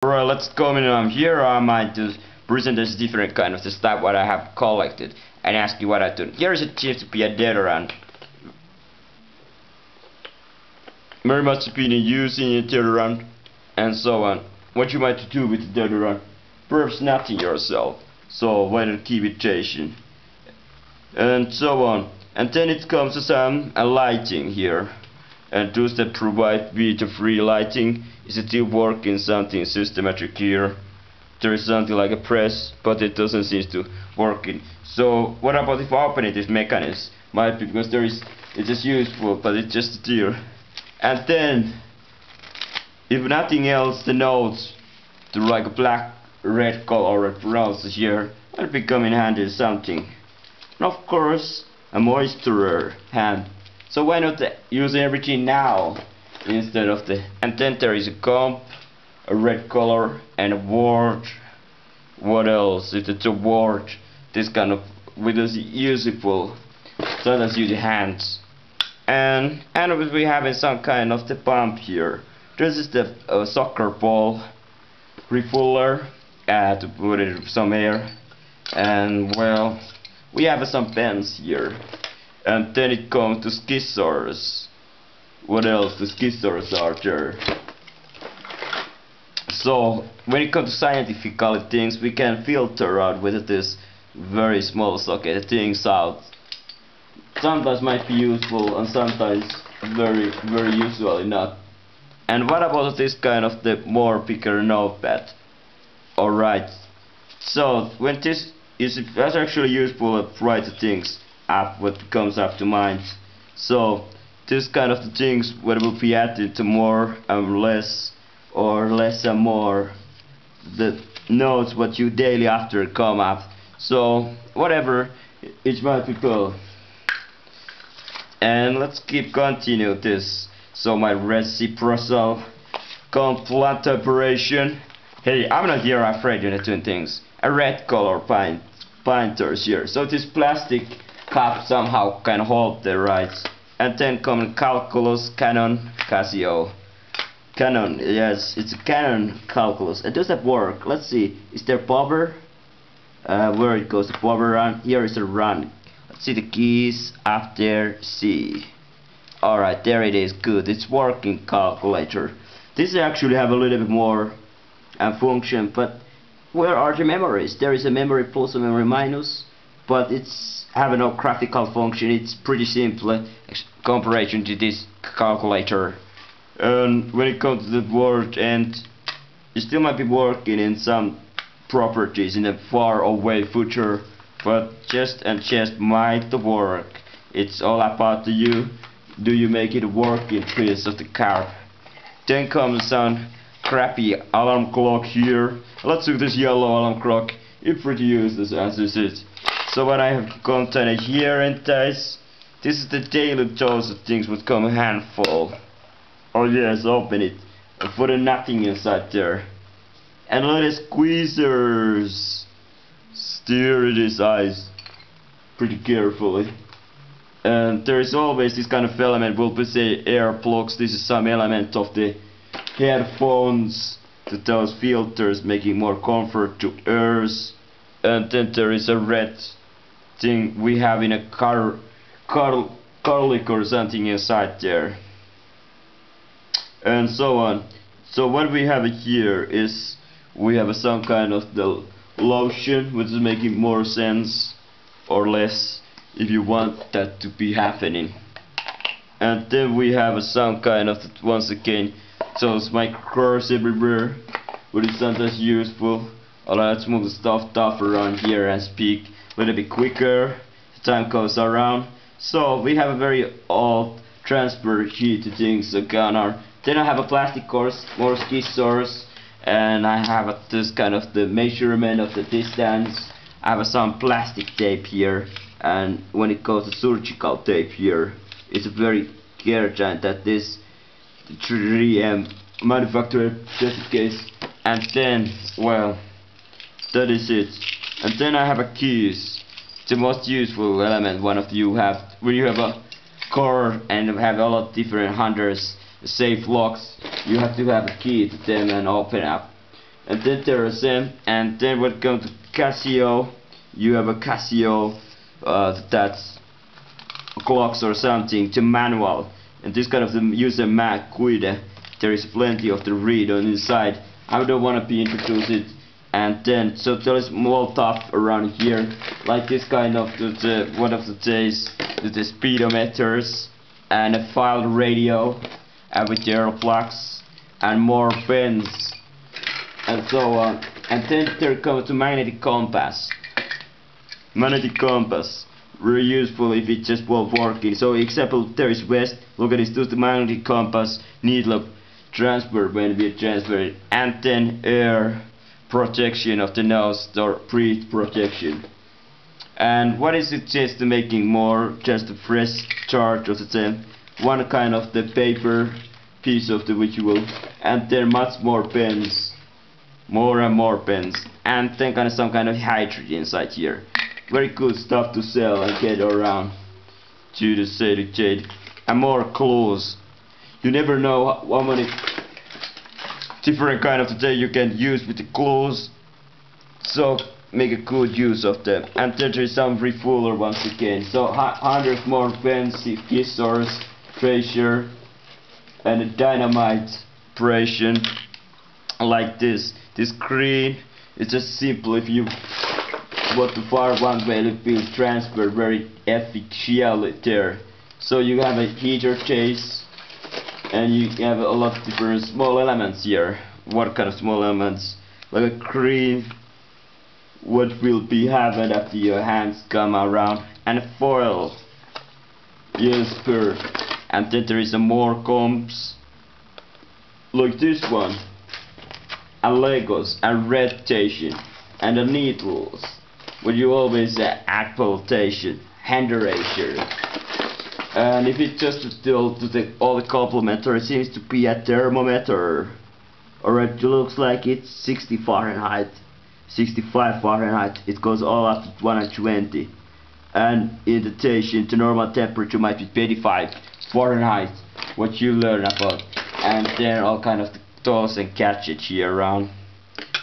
Alright, let's go in. Here I might to present this different kind of the stuff what I have collected and ask you what I do. Here is it seems to be a deodorant. Very much been using a deodorant and so on. What you might do with the deodorant? Perhaps nothing yourself. So why not keep it chasing? And so on. And then it comes to some lighting here. And those that provide with the free lighting is still working something systematic here. There is something like a press, but it doesn't seem to working. So what about if I open it, this mechanism? Might be because it's just useful, but it's just here. And then, if nothing else, the notes to like a black, red color or brown here might become in handy something. And of course, a moisturizer hand. So why not use everything now instead of the... And then there is a comb, a red color, and a word. What else? It's a word. This kind of with this useful. So let's use the hands. And we have some kind of the pump here. This is the soccer ball refuller to put in some air. And well, we have some pens here. And then it comes to scissors. What else? The scissors are there. So when it comes to scientific things, we can filter out with this very small socket things out. Sometimes might be useful and sometimes very usually not. And what about this kind of the more bigger notepad? Alright. So when this is actually useful to write things up what comes up to mind. So this kind of the things what will be added to more and less or less and more the notes what you daily after come up. So whatever it might be cool. And let's keep continue this. So my reciprocal complete operation. Hey, I'm not here afraid of doing things. A red color painters here. So this plastic cup somehow can hold the rights. And then come calculus, Canon, Casio. Canon, yes, it's a Canon calculus. And does that work? Let's see. Is there power? Where it goes, the power run. Here is a run. Let's see the keys up there. See. Alright, there it is. Good. It's working calculator. This actually have a little bit more function, but where are the memories? There is a memory plus and memory minus, but it's have no graphical function. It's pretty simple comparison to this calculator. And when it comes to the word, and it still might be working in some properties in the far away future, but just might work. It's all about you. Do you make it work in piece of the car? Then comes some crappy alarm clock here. Let's do this yellow alarm clock. It's pretty useless as this is. So what I have contained here and this is the daily dose of things would come a handful. Oh yes, open it. And put nothing inside there. And little squeezers. Steer this eyes pretty carefully. And there is always this kind of element, we'll say air plugs. This is some element of the headphones to those filters, making more comfort to ears. And then there is a red thing we have in a garlic or something inside there. And so on. So what we have here is we have some kind of the lotion, which is making more sense or less if you want that to be happening. And then we have some kind of once again those micros everywhere, which is sometimes useful. Let's move the stuff around here and speak a little bit quicker. Time goes around. So we have a very old transfer sheet things going on. Then I have a plastic course, more scissors, and I have this kind of the measurement of the distance. I have some plastic tape here, and when it goes to surgical tape here, it's very certain that this 3M manufacturer certificates. And then, well, that is it. And then I have a keys, the most useful element one of you have when you have a car and have a lot of different hundreds safe locks. You have to have a key to them and open up. and then there is them, and then when it comes to Casio, you have a Casio that's clocks or something, to manual, and this kind of the user Mac guide. There is plenty of the read on inside. I don't want to be introduced it. And then so there is more stuff around here, like this kind of one of the days the speedometers and a file radio with the plugs and more pens and so on. And then there comes the magnetic compass. Magnetic compass, very useful if it just won't working. So example, there is west. Look at this, the magnetic compass needle transfer when we transfer it, and then air protection of the nose or breath protection. And what is it just to making more just a fresh chart of the same one kind of the paper piece of the visual, and then much more pens, more and more pens, and then kind of some kind of hydrogen inside here. Very good stuff to sell and get around to the shade and more clues. You never know how many different kind of today you can use with the clues, so make a good use of them. And there is some refuller once again, so 100 more pens, scissors, treasure and a dynamite operation like this. This green is just simple if you want to fire one way, it will transfer very efficiently there. So you have a heater case, and you have a lot of different small elements here. What kind of small elements? Like a cream, what will be happened after your hands come around, and a foil, yes, per. And then there is some more combs, like this one, and Legos, and red station, and the needles. What you always say, application, hand eraser. And if it just still to the all the complementary, it seems to be a thermometer, or it looks like it's 60 Fahrenheit, 65 Fahrenheit. It goes all up to 120, and indentation to normal temperature might be 25 Fahrenheit. What you learn about, and then all kind of tools and gadgets here around,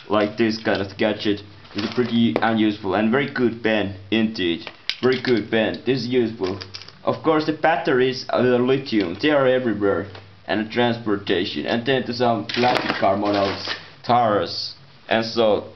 like this kind of gadget. It's pretty unuseful and very good pen indeed. Very good pen. This is useful. Of course, the batteries are the lithium. They are everywhere, and the transportation, and then to some classic car models, tires, and so